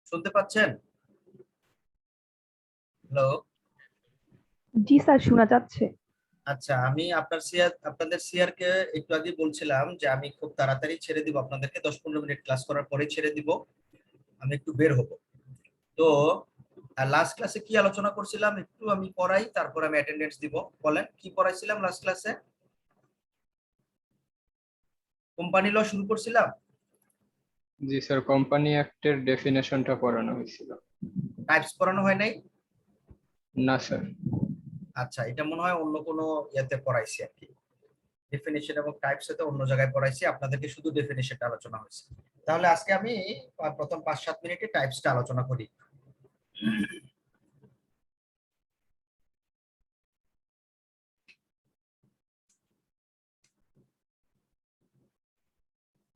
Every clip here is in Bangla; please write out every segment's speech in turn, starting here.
শুনতে পাচ্ছেন? হ্যালো। জি স্যার, শোনা যাচ্ছে। আচ্ছা, আমি আপনাদের সিআর কে একটু আগে বলছিলাম যে আমি খুব তাড়াতাড়ি ছেড়ে দিব, আপনাদেরকে 10-15 মিনিট ক্লাস করার পরে ছেড়ে দিব। আমি একটু বের হব। তো লাস্ট ক্লাসে কি আলোচনা করছিলাম একটু আমি পড়াই, তারপর আমি অ্যাটেন্ডেন্স দিব। বলেন কি পড়াইছিলাম লাস্ট ক্লাসে? কোম্পানি ল শুরু করছিলাম। জি স্যার, কোম্পানি অ্যাক্টের ডেফিনেশনটা পড়ানো হয়েছিল। টাইপস পড়ানো হয় নাই? না স্যার। আচ্ছা, এটা মনে হয় অন্য কোনো ইয়াতে পড়াইছি আর কি। ডেফিনিশন এবং টাইপস এতে অন্য জায়গায় পড়াইছি, আপনাদেরকে শুধু ডেফিনিশনটা আলোচনা হয়েছে। তাহলে আজকে আমি প্রথম 5-7 মিনিটে টাইপসটা আলোচনা করি।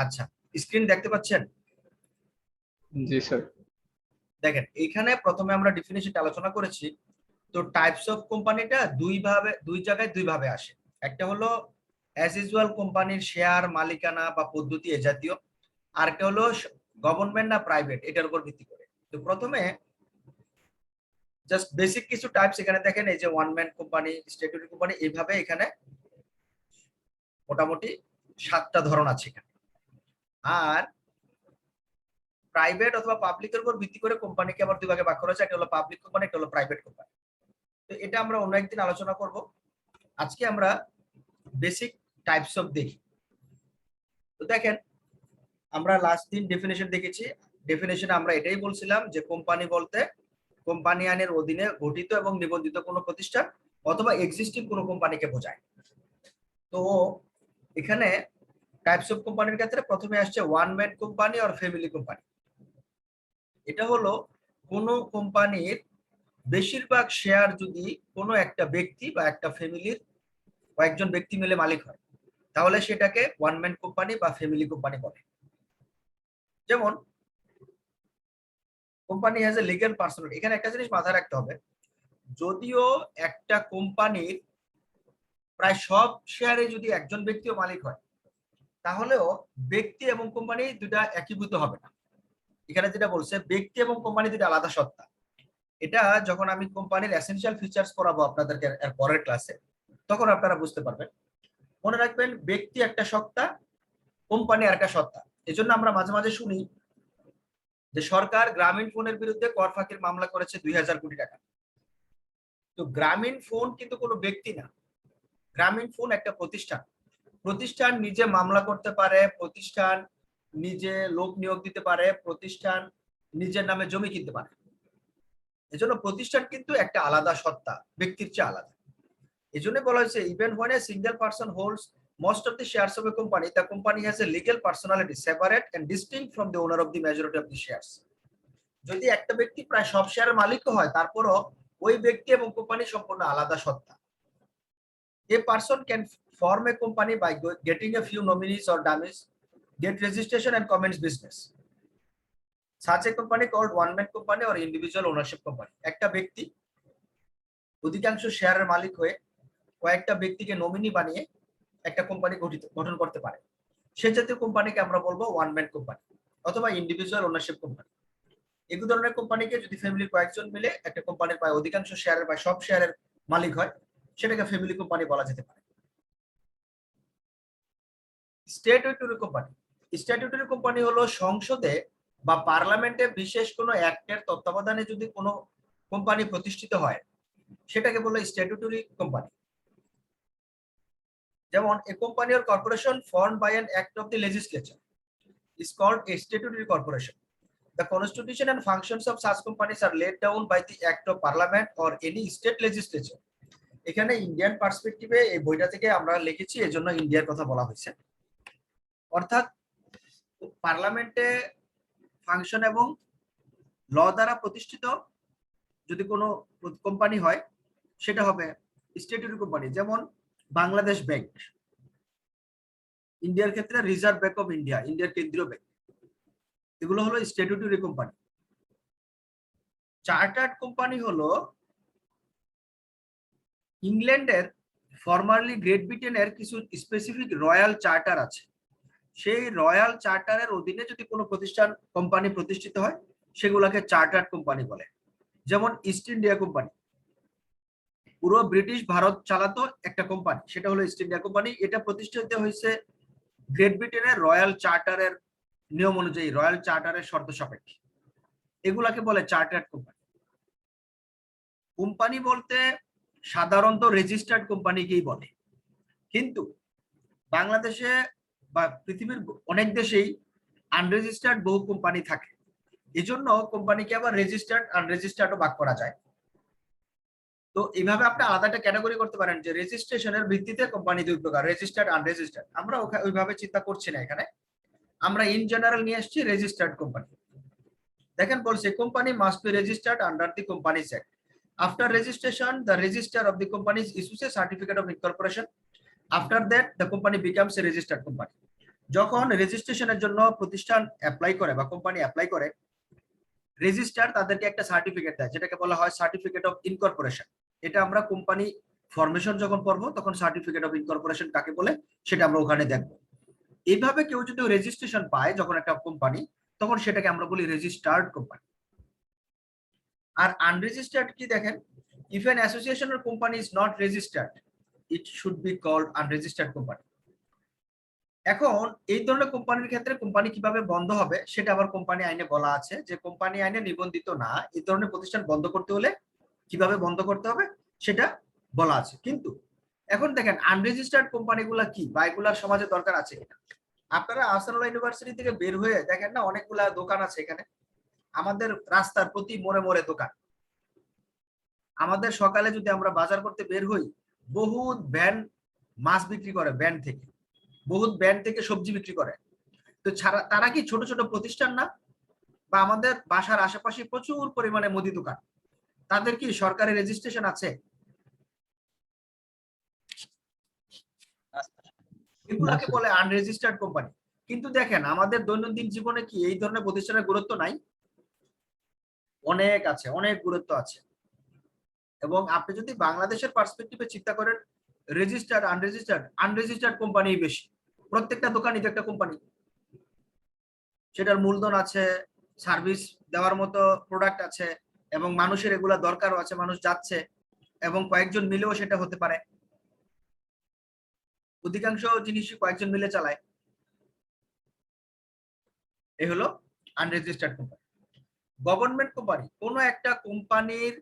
আচ্ছা, স্ক্রিন দেখতে পাচ্ছেন? জি স্যার। দেখেন, এইখানে প্রথমে আমরা ডেফিনিশনটা আলোচনা করেছি। তো টাইপস অফ কোম্পানিটা দুই জায়গায় দুই ভাবে আসে। একটা হলো অ্যাজ ইউজুয়াল কোম্পানির শেয়ার, মালিকানা বা পদ্ধতি এ জাতীয়। আর একটা হলো গভর্নমেন্ট না প্রাইভেট, এটার উপর ভিত্তি করে। তো প্রথমে জাস্ট বেসিক কিছু টাইপস এখানে দেখেন, এই যে one man company, statutory company, এইভাবে এখানে মোটামুটি 7টা ধরন আছে এখানে। আর প্রাইভেট অথবা পাবলিকের উপর ভিত্তি করে কোম্পানিকে আবার দুই ভাগে ভাগ করা হয়েছে, একটা হলো পাবলিক কোম্পানি, একটা হলো প্রাইভেট কোম্পানি। তো এটা আমরা অন্য একদিন আলোচনা করব। আজকে আমরা বেসিক টাইপস অফ দেখি। তো দেখেন, আমরা লাস্ট দিন ডেফিনেশন দেখেছি। ডেফিনেশনে আমরা এটাই বলছিলাম যে কোম্পানি বলতে কোম্পানি আইনের অধীনে গঠিত এবং নিবন্ধিত কোনো প্রতিষ্ঠান অথবা এক্সিস্টিং কোনো কোম্পানিকে বোঝায়। তো এখানে টাইপস অফ কোম্পানির ক্ষেত্রে প্রথমে আসছে ওয়ান ম্যান কোম্পানি আর ফ্যামিলি কোম্পানি। এটা হলো কোনো কোম্পানির বেশিরভাগ শেয়ার যদি কোনো একটা ব্যক্তি বা একটা ফ্যামিলির কয়েকজন ব্যক্তি মিলে মালিক হয়, তাহলে সেটাকে ওয়ান ম্যান কোম্পানি বা ফ্যামিলি কোম্পানি বলে। যেমন company has a legal personality. এখানে একটা জিনিস মাথায় রাখতে হবে, যদিও একটা কোম্পানির প্রায় সব শেয়ারে যদি একজন ব্যক্তিও মালিক হয়, তাহলেও ব্যক্তি এবং কোম্পানি দুটা একীভূত হবে না। এখানে যেটা বলছে, ব্যক্তি এবং কোম্পানি দুটা আলাদা সত্তা। এটা যখন আমি কোম্পানির এসেনশিয়াল ফিচার্স পড়াবো আপনাদেরকে এর পরের ক্লাসে, তখন আপনারা বুঝতে পারবেন। মনে রাখবেন, ব্যক্তি একটা সত্তা, কোম্পানি আর একটা সত্তা। এজন্য আমরা মাঝে মাঝে শুনি যে সরকার গ্রামীণ ফোনের বিরুদ্ধে কর ফাঁকির মামলা করেছে 2000 কোটি টাকা। তো গ্রামীণ ফোন কিন্তু কোনো ব্যক্তি না, গ্রামীণ ফোন একটা প্রতিষ্ঠান। প্রতিষ্ঠান নিজে মামলা করতে পারে, প্রতিষ্ঠান নিজে লোক নিয়োগ দিতে পারে, প্রতিষ্ঠান নিজের নামে জমি কিনতে পারে। এজন্য প্রতিষ্ঠান কিন্তু একটা আলাদা সত্তা, ব্যক্তির চেয়ে আলাদা। এজন্য বলা হয়েছে, even when a single person holds most of the shares of a company, the company has a legal personality separate and distinct from the owner of the majority of the shares. যদি একটা ব্যক্তি প্রায় সব শেয়ারের মালিক হয়, তারপরও ওই ব্যক্তি এবং কোম্পানি সম্পূর্ণ আলাদা সত্তা। A person can form a company by getting a few nominees or dummies, get registration and commence business. Such a company called one man company or individual ownership company. একটা ব্যক্তি অধিকাংশ শেয়ারের মালিক হয়ে কয়েকটা ব্যক্তিকে নমিনি বানিয়ে একটা কোম্পানি গঠন করতে পারে। সে জাতীয় কোম্পানিকে আমরা বলবো ওয়ান ম্যান কোম্পানি অথবা ইন্ডিভিজুয়াল ওনারশিপ কোম্পানি। এই ধরনের কোম্পানিকে যদি ফ্যামিলির কয়েকজন মিলে একটা কোম্পানির প্রায় অধিকাংশ শেয়ারের বা সব শেয়ারের মালিক হয়, সেটাকে ফ্যামিলি কোম্পানি বলা যেতে পারে। Statutory company. স্ট্যাটুটরি কোম্পানি হলো সংসদে বা পার্লামেন্টে বিশেষ কোনো অ্যাক্টের তত্ত্বাবধানে যদি কোনো কোম্পানি প্রতিষ্ঠিত হয়, সেটাকে বলে স্ট্যাটুটরি কোম্পানি। যেমন a company or corporation formed by an act of the legislature is called a statutory corporation. The constitution and functions of such companies are laid down by the act of parliament or any state legislature. এখানে ইন্ডিয়ান পার্সপেক্টিভে এই বইটা থেকে আমরা লিখেছি, এজন্য ইন্ডিয়ার কথা বলা হয়েছে। অর্থাৎ পার্লামেন্টে ফাংশন এবং ল দ্বারা প্রতিষ্ঠিত যদি কোনো কোম্পানি হয়, সেটা হবে স্ট্যাটুটরি কোম্পানি। যেমন বাংলাদেশ ব্যাংক, ইন্ডিয়ার ক্ষেত্রে রিজার্ভ ব্যাংক অফ ইন্ডিয়া, ইন্ডিয়ার কেন্দ্রীয় ব্যাংক, এগুলো হলো স্ট্যাটুটরি কোম্পানি। চার্টার্ড কোম্পানি হলো ইংল্যান্ডের, ফরমারলি গ্রেট ব্রিটেনের কিছু স্পেসিফিক রয়্যাল চার্টার আছে। সেই রয়্যাল চার্টারের অধীনে যদি কোনো প্রতিষ্ঠান কোম্পানি প্রতিষ্ঠিত হয়, সেগুলাকে চার্টার্ড কোম্পানি বলে। যেমন ইস্ট ইন্ডিয়া কোম্পানি, পুরো ব্রিটিশ ভারত চালাতো একটা কোম্পানি, সেটা হলো ইস্ট ইন্ডিয়া কোম্পানি। এটা প্রতিষ্ঠিত হয়েছে গ্রেট ব্রিটেনের রয়্যাল চার্টারের নিয়ম অনুযায়ী, রয়্যাল চার্টারের শর্ত সাপেক্ষে। এগুলাকে বলে চার্টার্ড কোম্পানি। কোম্পানি বলতে সাধারণত রেজিস্টার্ড কোম্পানিকেই বলে, কিন্তু বাংলাদেশে বা পৃথিবীর অনেক দেশেই আনরেজিস্টার্ড বহু কোম্পানি থাকে। এজন্য কোম্পানিকে আবার রেজিস্টার্ড আনরেজিস্টার্ডও ভাগ করা যায়। তো এইভাবে আপনি আলাদা একটা ক্যাটাগরি করতে পারেন যে রেজিস্ট্রেশনের ভিত্তিতে কোম্পানি দুই প্রকার, রেজিস্টার্ড আনরেজিস্টার্ড। আমরা ওইভাবে চিন্তা করছি না এখানে, আমরা ইন জেনারেল নিয়ে আসছি রেজিস্টার্ড কোম্পানি। দেখেন বলছে company must be registered under the companies act. After registration the registrar of the company issues A certificate of incorporation. After that the company becomes a registered company. যখন রেজিস্ট্রেশনের জন্য প্রতিষ্ঠান অ্যাপ্লাই করে বা কোম্পানি অ্যাপ্লাই করে, রেজিস্ট্রার তাদেরকে একটা সার্টিফিকেট দেয়, যেটাকে বলা হয় সার্টিফিকেট অফ ইনকর্পোরেশন। এটা আমরা কোম্পানি ফরমেশন যখন পড়বো তখন সার্টিফিকেট অফ ইনকর্পোরেশন কাকে বলে সেটা আমরা ওখানে দেখবো। এইভাবে কেউ যদি রেজিস্ট্রেশন পায় যখন একটা কোম্পানি, তখন সেটাকে আমরা বলি রেজিস্টার্ড কোম্পানি। আর আনরেজিস্টার্ড কি দেখেন, if an association or company is not registered it should be called unregistered company. এখন এই ধরনের কোম্পানির ক্ষেত্রে কোম্পানি কিভাবে বন্ধ হবে সেটা আবার কোম্পানি আইনে বলা আছে, যে কোম্পানি আইনে নিবন্ধিত না এই ধরনের প্রতিষ্ঠান বন্ধ করতে হলে কিভাবে বন্ধ করতে হবে সেটা বলা আছে। কিন্তু এখন দেখেন আনরেজিস্টার্ড কোম্পানিগুলা কি বা এগুলার সমাজে দরকার আছে কিনা। আপনারা আহসানুল্লাহ ইউনিভার্সিটি থেকে বের হয়ে দেখেন না, অনেকগুলা দোকান আছে এখানে, আমাদের রাস্তার প্রতি মোড়ে মোড়ে দোকান। আমাদের সকালে যদি আমরা বাজার করতে বের হই, বহুত ভ্যান মাছ বিক্রি করে, ভ্যান থেকে বহুত ভ্যান থেকে সবজি বিক্রি করে। তো তারা কি ছোট ছোট প্রতিষ্ঠান না? বা আমাদের বাসার আশেপাশে প্রচুর পরিমাণে মুদি দোকান, তাদের কি সরকারি রেজিস্ট্রেশন আছে? এগুলাকে বলে আনরেজিস্টার্ড কোম্পানি। কিন্তু দেখেন আমাদের দৈনন্দিন জীবনে কি এই ধরনের প্রতিষ্ঠানের গুরুত্ব নাই? অনেক আছে, অনেক গুরুত্ব আছে। এবং আপনি যদি বাংলাদেশের পার্সপেক্টিভে চিন্তা করেন, রেজিস্টার্ড আনরেজিস্টার্ড কোম্পানি বেশি। প্রত্যেকটা দোকানই তো একটা কোম্পানি, সেটার মূলধন আছে, সার্ভিস দেওয়ার মতো প্রোডাক্ট আছে, এবং মানুষের এগুলা দরকারও আছে, মানুষ যাচ্ছে, এবং কয়েকজন মিলেও সেটা হতে পারে। অধিকাংশ জিনিসই কয়েকজন মিলে চালায়। এই হলো আনরেজিস্টার্ড কোম্পানি। গভর্নমেন্ট কোম্পানি, কোন একটা কোম্পানির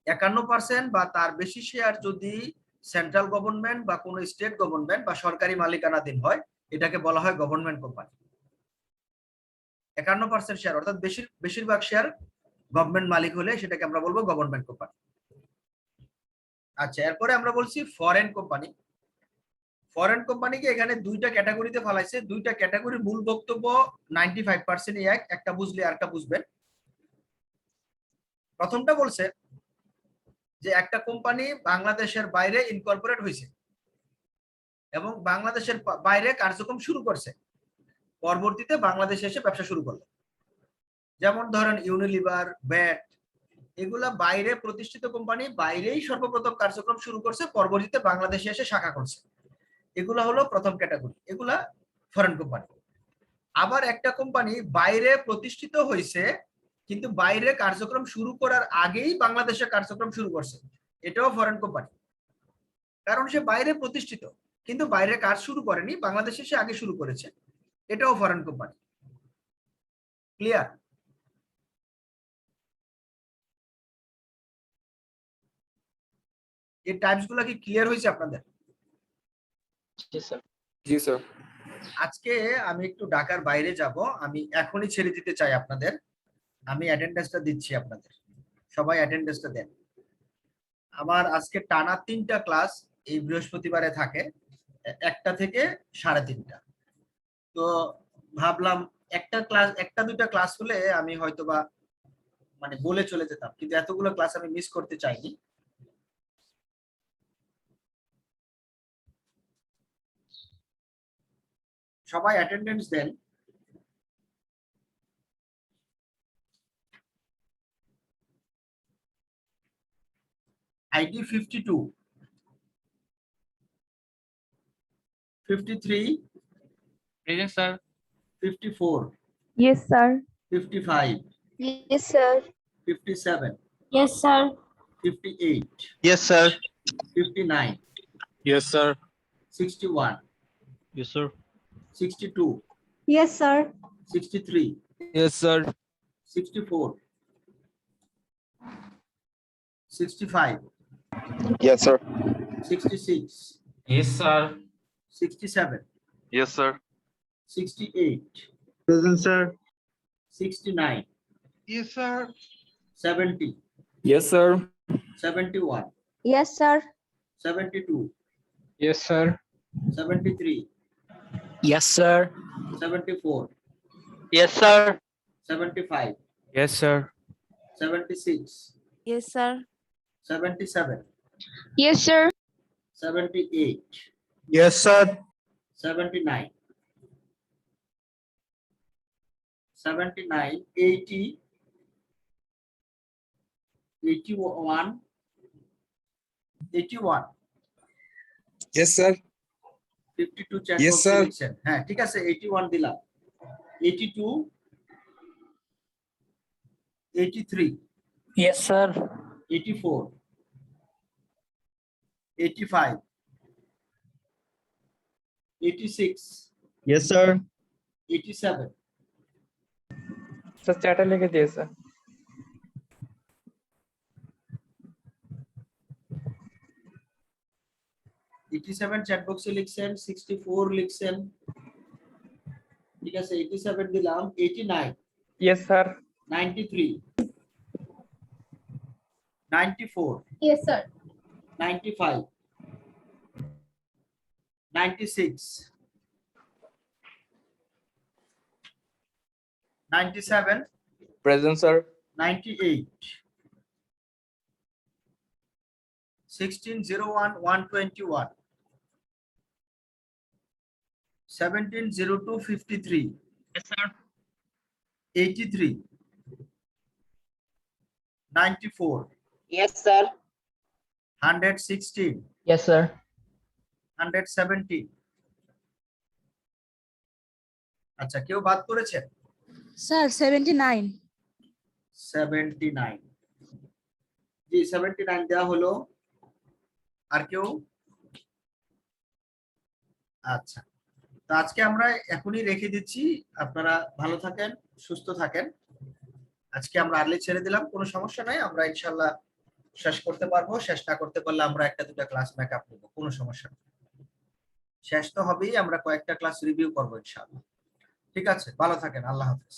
51% বা তার বেশি শেয়ার যদি সেন্ট্রাল গভর্নমেন্ট বা কোন স্টেট গভর্নমেন্ট বা সরকারি মালিকানাধীন হয়, এটাকে বলা হয় গভর্নমেন্ট কোম্পানি। 51% শেয়ার অর্থাৎ বেশিরভাগ শেয়ার গভর্নমেন্ট মালিক হলে সেটাকে আমরা বলবো গভর্নমেন্ট কোম্পানি। আচ্ছা, এরপরে আমরা বলছি ফরেন কোম্পানি। ফরেন কোম্পানিকে এখানে দুইটা ক্যাটাগরিতে ফালাইছে। দুইটা ক্যাটাগরির মূল বক্তব্য 95% একটা বুঝলে আরেকটা বুঝবেন। প্রথমটা বলছে যে একটা কোম্পানি বাংলাদেশের বাইরে ইনকর্পোরেট হয়েছে এবং বাংলাদেশের বাইরে কার্যক্রম শুরু করছে, পরবর্তীতে বাংলাদেশে এসে ব্যবসা শুরু করলো। যেমন ধরেন ইউনিলিভার, ব্যাট, এগুলা বাইরে প্রতিষ্ঠিত কোম্পানি, বাইরেই সর্বপ্রথম কার্যক্রম শুরু করছে, পরবর্তীতে বাংলাদেশে এসে শাখা করছে। এগুলা হলো প্রথম ক্যাটাগরি, এগুলা ফরেন কোম্পানি। আবার একটা কোম্পানি বাইরে প্রতিষ্ঠিত হয়েছে কিন্তু বাইরে কার্যক্রম শুরু করার আগেই বাংলাদেশে কার্যক্রম শুরু করছে, এটাও ফরেন কোম্পানি। কারণ সে বাইরে প্রতিষ্ঠিত কিন্তু বাইরে কাজ শুরু করেনি, বাংলাদেশে সে আগে শুরু করেছে, এটাও ফরেন কোম্পানি। ক্লিয়ার? এই টাইপস গুলো কি ক্লিয়ার হয়েছে আপনাদের? জি স্যার। আজকে আমি একটু ঢাকার বাইরে যাব, আমি এখনই ছেড়ে দিতে চাই আপনাদের। আমি অ্যাটেন্ডেন্সটা দিচ্ছি আপনাদের, সবাই অ্যাটেন্ডেন্সটা দেন। আমার আজকে টানা 3টা ক্লাস এই বৃহস্পতিবারে থাকে, 1টা থেকে 3:30। তো ভাবলাম একটা দুইটা ক্লাস হলে আমি হয়তোবা মানে বলে চলে যেতাম, কিন্তু এতগুলো ক্লাস আমি মিস করতে চাইনি। সবাই অ্যাটেন্ডেন্স দেন। ID 52, 53, Present, sir. 54, Yes, sir. 55, Yes, sir. 57, Yes, sir. 58, Yes, sir. 59, Yes, sir. 61, Yes, sir. 62, Yes, sir. 63, Yes, sir. 64, 65, Yes, sir. 66, Yes, sir. 67, Yes, sir. 68, Present, sir. 69, Yes, sir. 70, Yes, sir. 71, Yes, sir. 72, Yes, sir. 73, Yes, sir. 74, Yes, sir. 75, Yes, sir. 76, Yes, sir. 77, Yes, sir. 78, Yes, sir. 79, 79, 80, 81, 81, Yes, sir. 52 chat Yes, বক্সে sir. লিখছেন। হ্যাঁ ঠিক আছে 81 দিলাম, 82, 83, Yes, sir. 84, 85, 86, Yes, sir. 87, sir chatter लेके दिए सर 87 চ্যাট বক্সে লিখছেন, 64 লিখছেন, ঠিক আছে 87 দিলাম, 89, yes sir 93, 94, Yes, sir. 95, 96, 97, present sir 98, 1601, 121, 1702, 53, Yes, sir. 83, 94, Yes, sir. 116, yes sir 117। আচ্ছা কেউ বাদ করেছেন? Sir, 79. 79, জি 79 দেওয়া হলো। আর কেউ? আচ্ছা, তো আজকে আমরা এখনই রেখে দিচ্ছি। আপনারা ভালো থাকেন, সুস্থ থাকেন। আজকে আমরা আর্লি ছেড়ে দিলাম, কোনো সমস্যা নাই, আমরা ইনশাল্লাহ শেষ করতে পারবো। শেষ না করতে পারলে আমরা একটা দুটা ক্লাস ব্যাকআপ নেব, কোনো সমস্যা নেই। শেষ তো হবেই, আমরা কয়েকটা ক্লাস রিভিউ করবো ইনশাআল্লাহ। ঠিক আছে, ভালো থাকেন, আল্লাহ হাফেজ।